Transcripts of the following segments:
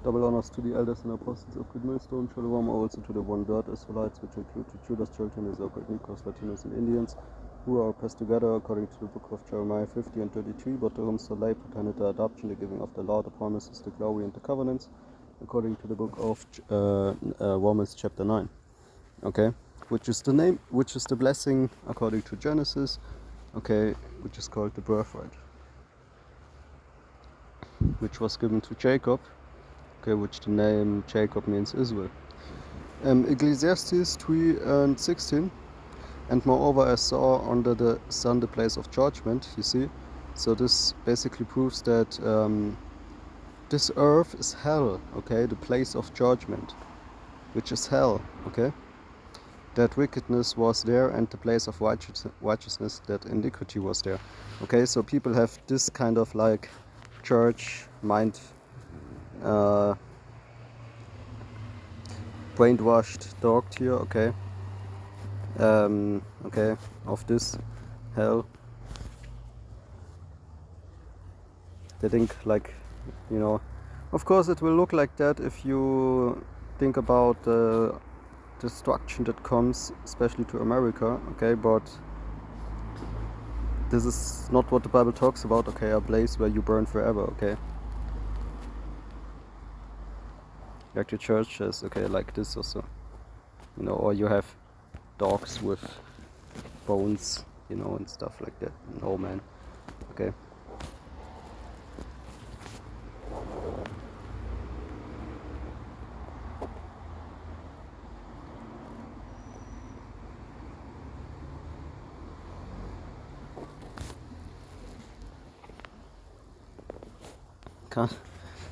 Double honors to the elders and apostles of Good Millstone. Shalom also to the one-third Israelites, which include the Judas children, the so-called Nikos, Latinos, and Indians, who are oppressed together according to the book of Jeremiah 50 and 33, but to whom soleil pertained the adoption, the giving of the law, the promises, the glory, and the covenants, according to the book of Romans chapter 9. Okay, which is the blessing according to Genesis, okay, which is called the birthright, which was given to Jacob, okay, which the name Jacob means Israel. Ecclesiastes 3 and 16, and moreover I saw under the sun the place of judgment, you see. So this basically proves that this earth is hell, okay, the place of judgment, which is hell, okay. That wickedness was there, and the place of righteousness, that iniquity was there. Okay, so people have this kind of like church mind, brainwashed talked here, okay, okay, of this hell. They think like, you know, of course it will look like that if you think about the destruction that comes, especially to America, okay, but this is not what the Bible talks about, okay, a place where you burn forever, okay. Like the churches, okay, like this also, you know, or you have dogs with bones, you know, and stuff like that. No, man, okay.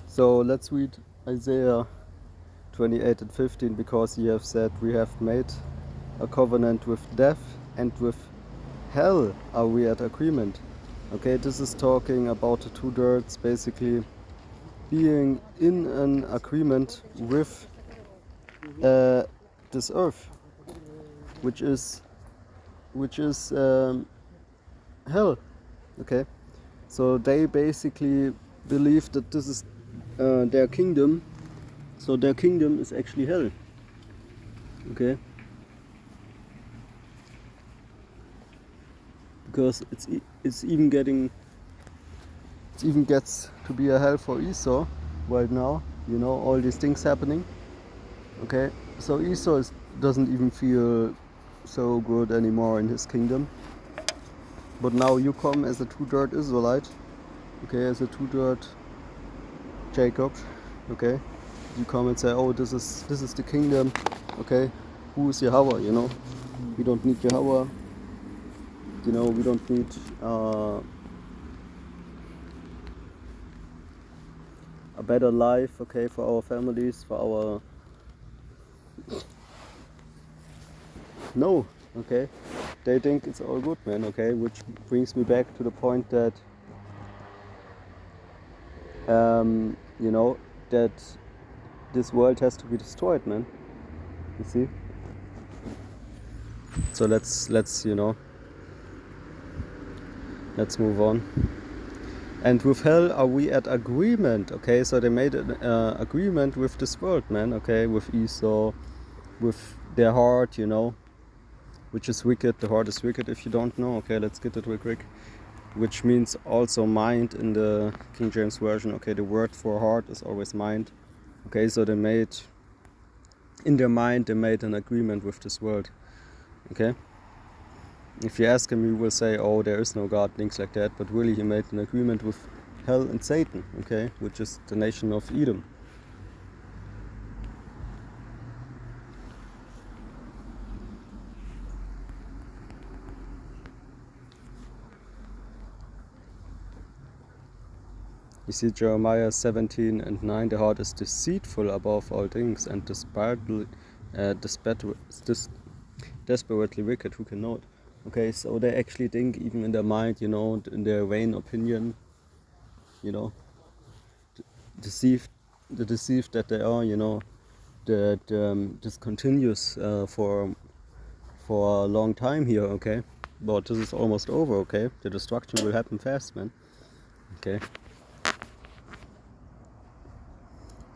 So let's read Isaiah 28 and 15, because he have said, we have made a covenant with death, and with hell are we at agreement. Okay, this is talking about the two dirts basically being in an agreement with this earth, which is hell. Okay, so they basically believe that this is their kingdom. So their kingdom is actually hell. Okay, because it's even gets to be a hell for Esau right now. You know, all these things happening. Okay, so Esau doesn't even feel so good anymore in his kingdom. But now you come as a two-dirt Israelite, okay, as a two-dirt Jacob, okay. You come and say, oh, this is the kingdom, okay. Who is Yahweh? You know, we don't need Yahweh. You know, we don't need a better life, okay, for our families, for our no, okay. They think it's all good, man, okay, which brings me back to the point that you know, that this world has to be destroyed, man. You see? So let's you know, let's move on. And with hell are we at agreement, okay? So they made an agreement with this world, man, okay? With Esau, with their heart, you know, which is wicked. The heart is wicked, if you don't know. Okay, let's get it real quick. Which means also mind in the King James Version. Okay, the word for heart is always mind. Okay, so they made, in their mind, they made an agreement with this world. Okay? If you ask him, he will say, oh, there is no God, things like that. But really, he made an agreement with hell and Satan, okay? Which is the nation of Edom. You see Jeremiah 17 and 9, the heart is deceitful above all things and desperately wicked, who can know it? Okay, so they actually think, even in their mind, you know, in their vain opinion, you know, deceived that they are, you know, that this continues for a long time here, okay? But this is almost over, okay? The destruction will happen fast, man. Okay.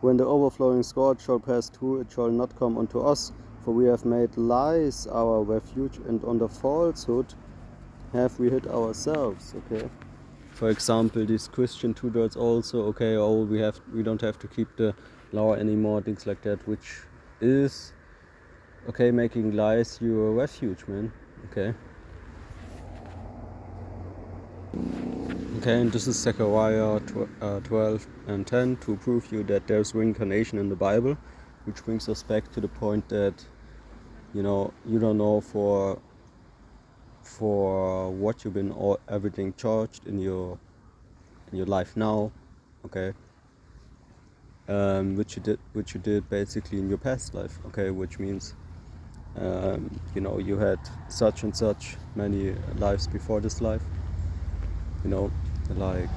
When the overflowing scourge shall pass through, it shall not come unto us, for we have made lies our refuge, and under falsehood have we hid ourselves. Okay. For example, these Christian tutors also, okay, oh, we don't have to keep the law anymore, things like that, which is, okay, making lies your refuge, man. Okay. Okay, and this is Zechariah 12 and 10 to prove you that there's reincarnation in the Bible, which brings us back to the point that, you know, you don't know for what you've been everything charged in your life now, okay, which you did basically in your past life, okay, which means you know, you had such and such many lives before this life, you know, like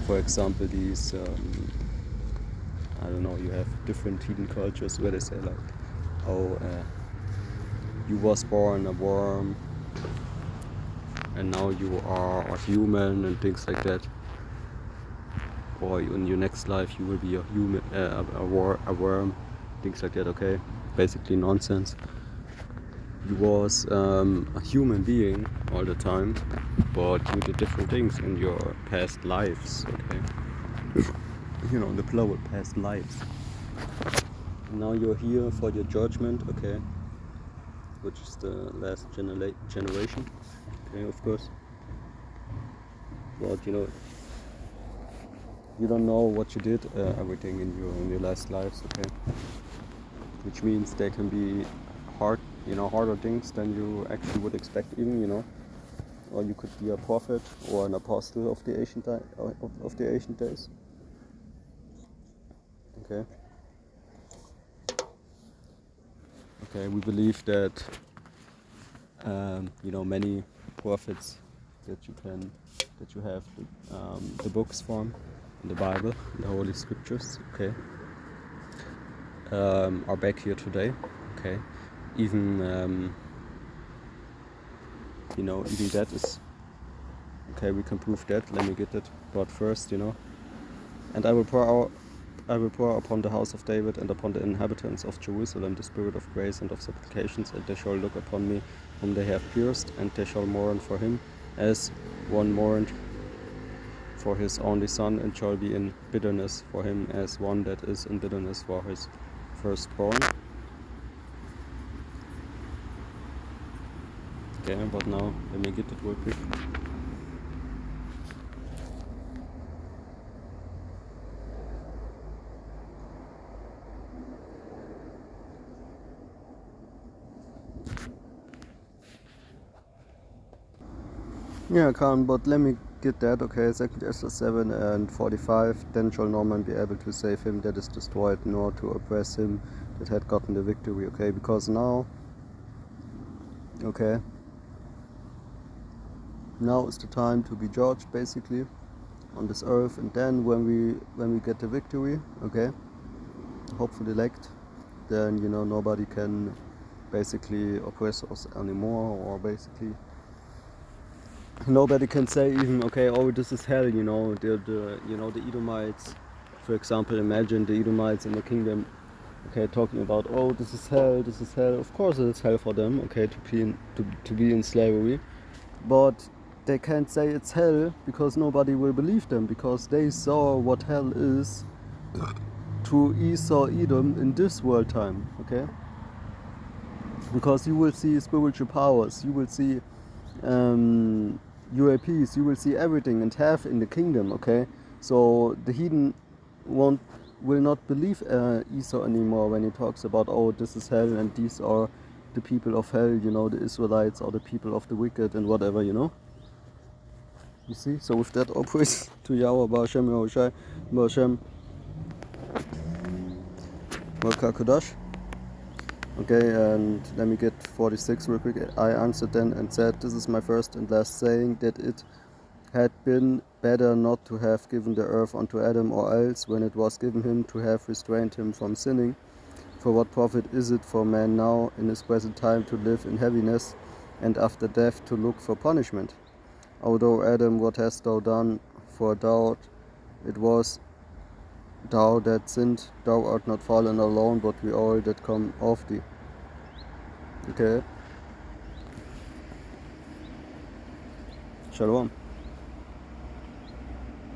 for example these I don't know, you have different hidden cultures where they say like, oh, you was born a worm and now you are a human and things like that, or in your next life you will be a human, a worm, things like that. Okay, basically nonsense. You was a human being all the time, but you did different things in your past lives. Okay, you know, the plural past lives. Now you're here for your judgment. Okay, which is the last generation. Okay, of course. But you know, you don't know what you did everything in your last lives. Okay, which means there can be harder things than you actually would expect, even, you know. Or you could be a prophet or an apostle of the ancient days. Okay. Okay, we believe that you know, many prophets that you have the books from in the Bible, the Holy Scriptures. Okay. Are back here today. Okay. Even you know, even that is okay. We can prove that. Let me get it. But first, you know, and I will pour upon the house of David and upon the inhabitants of Jerusalem the spirit of grace and of supplications, and they shall look upon me whom they have pierced, and they shall mourn for him as one mourned for his only son, and shall be in bitterness for him as one that is in bitterness for his firstborn. Okay, but now let me get it real quick. Yeah, I can, but let me get that. Okay, 2 Ezra 7 and 45. Then shall no man be able to save him that is destroyed, nor to oppress him that had gotten the victory. Okay, because now, okay, now is the time to be judged, basically, on this earth. And then when we get the victory, okay, hopefully elect, then, you know, nobody can basically oppress us anymore, or basically nobody can say even, okay, oh, this is hell, you know, the you know, the Edomites, for example. Imagine the Edomites in the kingdom, okay, talking about, oh, this is hell, this is hell. Of course it is hell for them, okay, to be in slavery, but they can't say it's hell because nobody will believe them, because they saw what hell is to Esau, Edom in this world time, okay? Because you will see spiritual powers, you will see UAPs, you will see everything and have in the kingdom, okay? So the heathen will not believe Esau anymore when he talks about, oh, this is hell and these are the people of hell, you know, the Israelites are the people of the wicked and whatever, you know? You see? So with that, all praise to Yahweh, Ba'ashem, Yahushai, Ba'ashem, Kodash. Okay, and let me get 46 real quick. I answered then and said, this is my first and last saying, that it had been better not to have given the earth unto Adam, or else, when it was given him, to have restrained him from sinning. For what profit is it for man now, in his present time, to live in heaviness, and after death to look for punishment? O thou Adam, what hast thou done? For doubt it was thou that sinned, thou art not fallen alone, but we all that come of thee. Okay? Shalom.